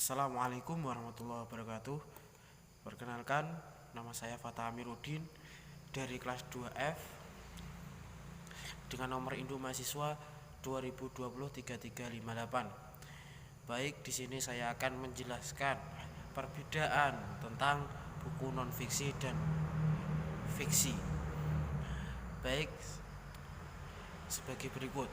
Assalamualaikum warahmatullahi wabarakatuh. Perkenalkan, nama saya Fatah Amiruddin dari kelas 2F dengan nomor induk mahasiswa 2020-3358. Baik, di sini saya akan menjelaskan perbedaan tentang buku non-fiksi dan fiksi. Baik, sebagai berikut.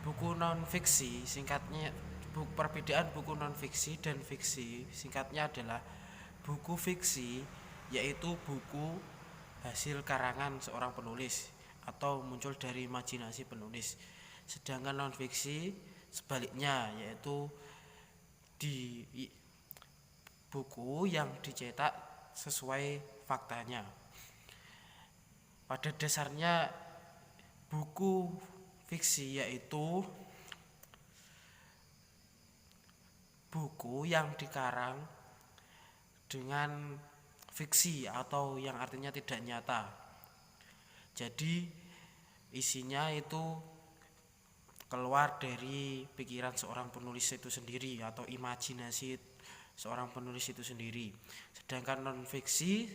Buku non-fiksi singkatnya perbedaan buku non-fiksi dan fiksi singkatnya adalah buku fiksi yaitu buku hasil karangan seorang penulis atau muncul dari imajinasi penulis. Sedangkan non-fiksi sebaliknya yaitu di buku yang dicetak sesuai faktanya. Pada dasarnya buku fiksi yaitu buku yang dikarang dengan fiksi atau yang artinya tidak nyata. Jadi isinya itu keluar dari pikiran seorang penulis itu sendiri atau imajinasi seorang penulis itu sendiri. Sedangkan non-fiksi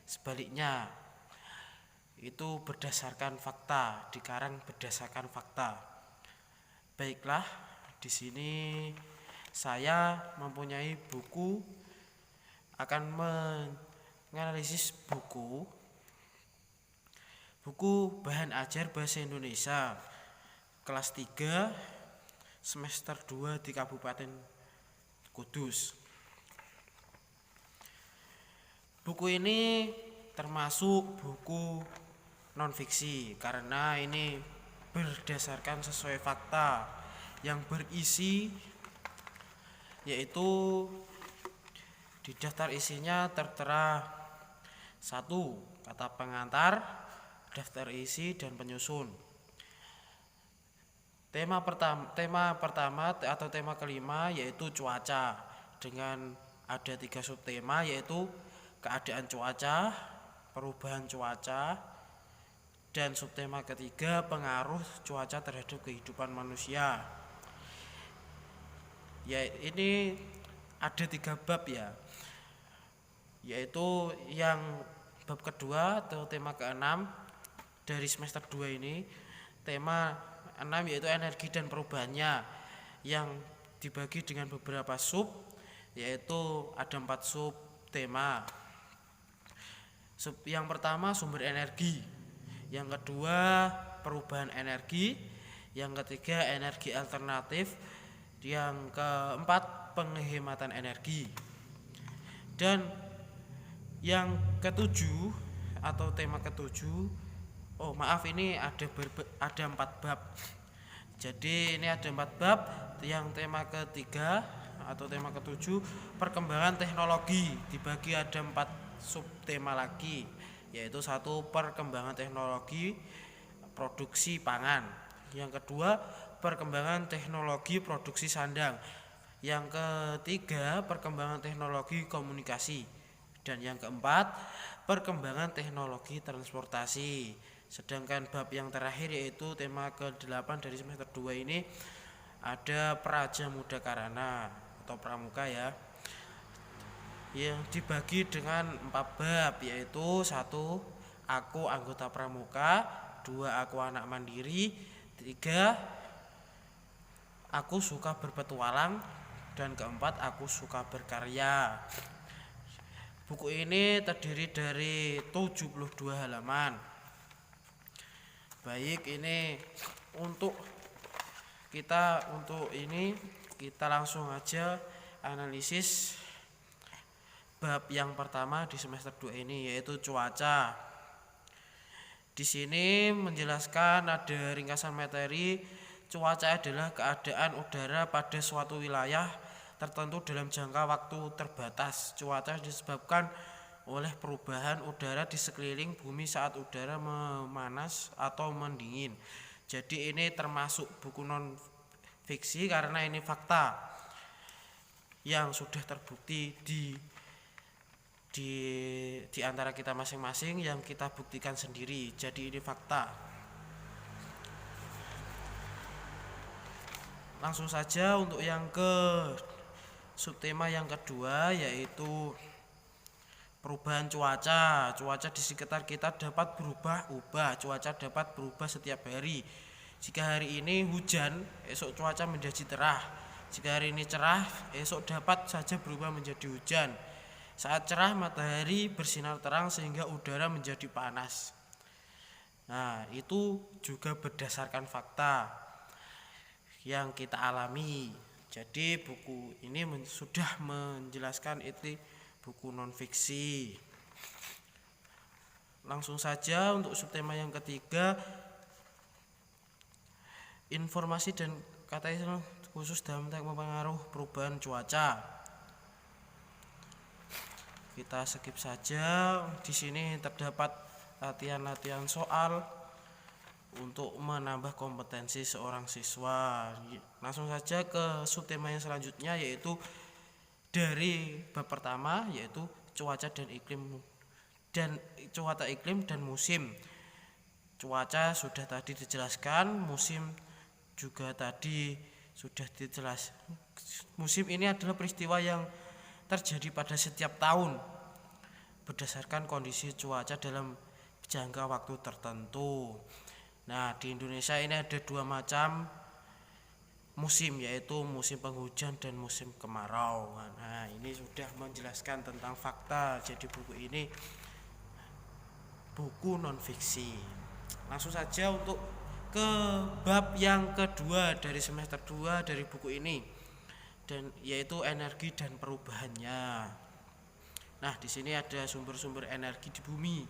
sebaliknya itu berdasarkan fakta, dikarang berdasarkan fakta. Baiklah, di sini saya mempunyai buku, akan menganalisis buku bahan ajar bahasa Indonesia kelas 3 semester 2 di Kabupaten Kudus. Buku ini termasuk buku non-fiksi karena ini berdasarkan sesuai fakta yang berisi yaitu di daftar isinya tertera 1. Kata pengantar, daftar isi, dan penyusun. Tema pertama atau tema kelima yaitu cuaca dengan ada 3 subtema yaitu keadaan cuaca, perubahan cuaca, dan subtema ketiga pengaruh cuaca terhadap kehidupan manusia. Ya, ini ada 3 bab ya, yaitu yang bab kedua atau tema ke-6 dari semester 2 ini. Tema 6 yaitu energi dan perubahannya yang dibagi dengan beberapa sub, yaitu ada 4 sub tema. Yang pertama sumber energi, yang kedua perubahan energi, yang ketiga energi alternatif, yang keempat penghematan energi, dan yang ketujuh atau tema ketujuh, ini ada 4 bab. Jadi ini ada 4 bab. Yang tema ketiga atau tema ketujuh perkembangan teknologi dibagi ada 4 subtema lagi, yaitu 1 perkembangan teknologi produksi pangan, yang kedua perkembangan teknologi produksi sandang, yang ketiga perkembangan teknologi komunikasi, dan yang keempat perkembangan teknologi transportasi. Sedangkan bab yang terakhir yaitu tema ke-8 dari semester 2 ini ada Praja Muda Karana atau Pramuka ya, yang dibagi dengan 4 bab yaitu 1 aku anggota pramuka, 2 aku anak mandiri, 3 aku suka berpetualang, dan keempat aku suka berkarya. Buku ini terdiri dari 72 halaman. Baik, ini untuk kita langsung aja analisis bab yang pertama di semester 2 ini yaitu cuaca. Di sini menjelaskan ada ringkasan materi. Cuaca adalah keadaan udara pada suatu wilayah tertentu dalam jangka waktu terbatas. Cuaca disebabkan oleh perubahan udara di sekeliling bumi saat udara memanas atau mendingin. Jadi ini termasuk buku non fiksi karena ini fakta yang sudah terbukti di antara kita masing-masing yang kita buktikan sendiri. Jadi ini fakta. Langsung saja untuk yang ke subtema yang kedua, yaitu perubahan cuaca. Cuaca di sekitar kita dapat berubah-ubah. Cuaca dapat berubah setiap hari. Jika hari ini hujan, esok cuaca menjadi cerah. Jika hari ini cerah, esok dapat saja berubah menjadi hujan. Saat cerah, matahari bersinar terang sehingga udara menjadi panas. Nah, itu juga berdasarkan fakta yang kita alami. Jadi buku ini sudah menjelaskan itu buku non fiksi. Langsung saja untuk subtema yang ketiga, informasi dan kata istilah khusus dalam teks mempengaruhi perubahan cuaca. Kita skip saja. Di sini terdapat latihan-latihan soal untuk menambah kompetensi seorang siswa. Langsung saja ke subtema yang selanjutnya, yaitu dari bab pertama, yaitu cuaca iklim dan musim. Cuaca sudah tadi dijelaskan, musim juga tadi sudah dijelaskan. Musim ini adalah peristiwa yang terjadi pada setiap tahun berdasarkan kondisi cuaca dalam jangka waktu tertentu. Nah, di Indonesia ini ada dua macam musim, yaitu musim penghujan dan musim kemarau. Nah, ini sudah menjelaskan tentang fakta. Jadi buku ini buku non fiksi. Langsung saja untuk ke bab yang kedua dari semester 2 dari buku ini, dan yaitu energi dan perubahannya. Nah, di sini ada sumber-sumber energi di bumi.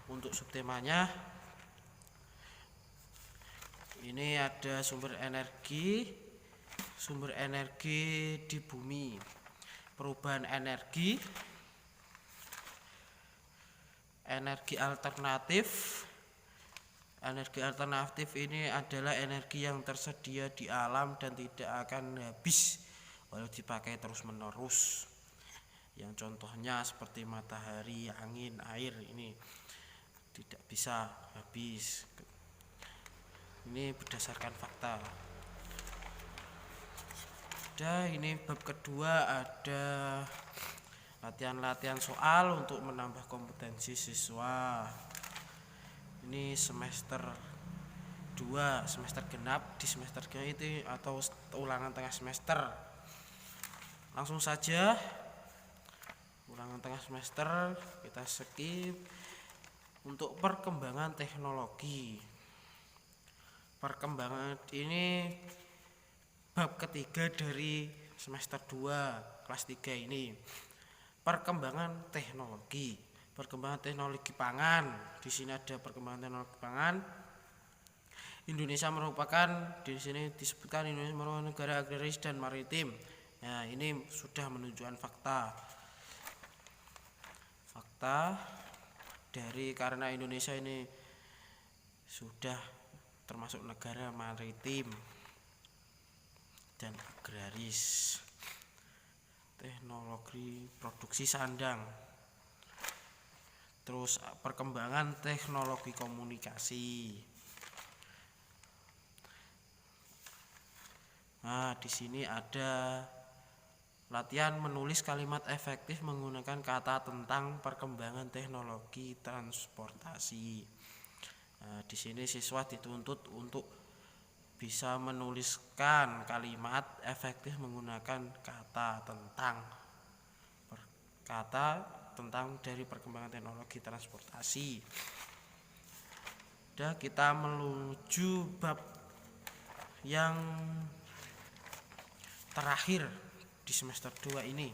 Untuk subtemanya ini ada sumber energi di bumi. Perubahan energi alternatif. Energi alternatif ini adalah energi yang tersedia di alam dan tidak akan habis walau dipakai terus-menerus. Yang contohnya seperti matahari, angin, air, ini tidak bisa habis. Ini berdasarkan fakta. Ini bab kedua, ada latihan-latihan soal untuk menambah kompetensi siswa. Ini semester 2, semester genap. Di semester genap itu atau ulangan tengah semester. Langsung saja ulangan tengah semester kita skip. Untuk perkembangan teknologi. Perkembangan ini bab ketiga dari semester 2 kelas 3 ini. Perkembangan teknologi pangan. Di sini ada perkembangan teknologi pangan. Indonesia merupakan, di sini disebutkan Indonesia merupakan negara agraris dan maritim. Nah, ini sudah menunjukkan fakta dari karena Indonesia ini sudah termasuk negara maritim dan agraris. Teknologi produksi sandang. Terus perkembangan teknologi komunikasi. Nah, di sini ada latihan menulis kalimat efektif menggunakan kata tentang perkembangan teknologi transportasi. Nah, di sini siswa dituntut untuk bisa menuliskan kalimat efektif menggunakan kata tentang dari perkembangan teknologi transportasi. Kita menuju bab yang terakhir di semester 2 ini,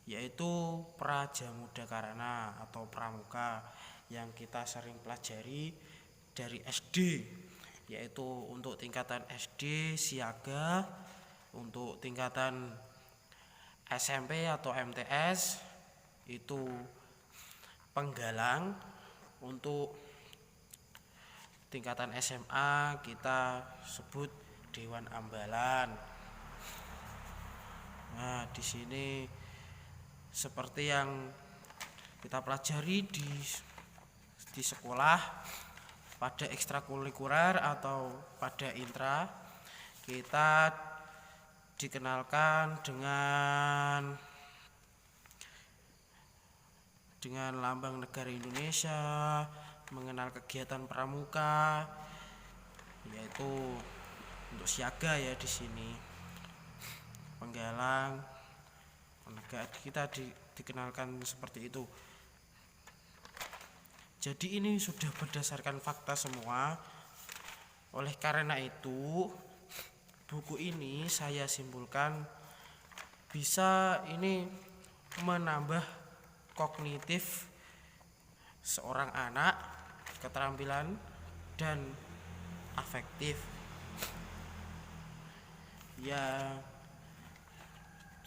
yaitu Prajamuda Karana atau Pramuka yang kita sering pelajari dari SD, yaitu untuk tingkatan SD siaga, untuk tingkatan SMP atau MTS itu penggalang, untuk tingkatan SMA kita sebut Dewan Ambalan. Nah, di sini seperti yang kita pelajari di sekolah, pada ekstrakurikuler atau pada intra kita dikenalkan dengan lambang negara Indonesia, mengenal kegiatan pramuka, yaitu untuk siaga ya di sini, penggalang, penegak, kita dikenalkan seperti itu. Jadi ini sudah berdasarkan fakta semua. Oleh karena itu, buku ini saya simpulkan bisa ini menambah kognitif seorang anak, keterampilan dan afektif. Ya,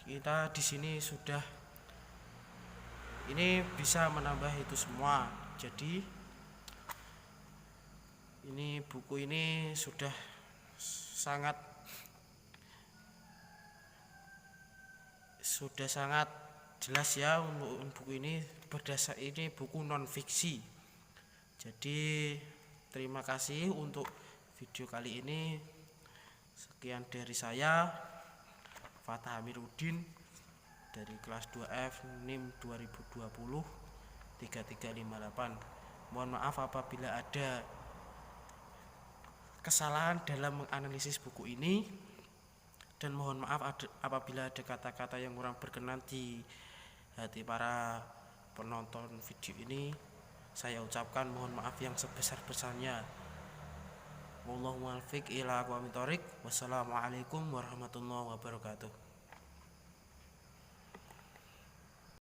kita di sini sudah ini bisa menambah itu semua. Jadi ini buku ini sudah sangat jelas ya. Untuk buku ini ini buku non fiksi. Jadi terima kasih untuk video kali ini. Sekian dari saya, Fatah Amiruddin dari kelas 2F NIM 2020 3358. Mohon maaf apabila ada kesalahan dalam menganalisis buku ini, dan mohon maaf apabila ada kata-kata yang kurang berkenan di hati para penonton video ini. Saya ucapkan mohon maaf yang sebesar-besarnya. Wallahu muwaffiq ila aqwamit thoriq. Wassalamualaikum warahmatullahi wabarakatuh.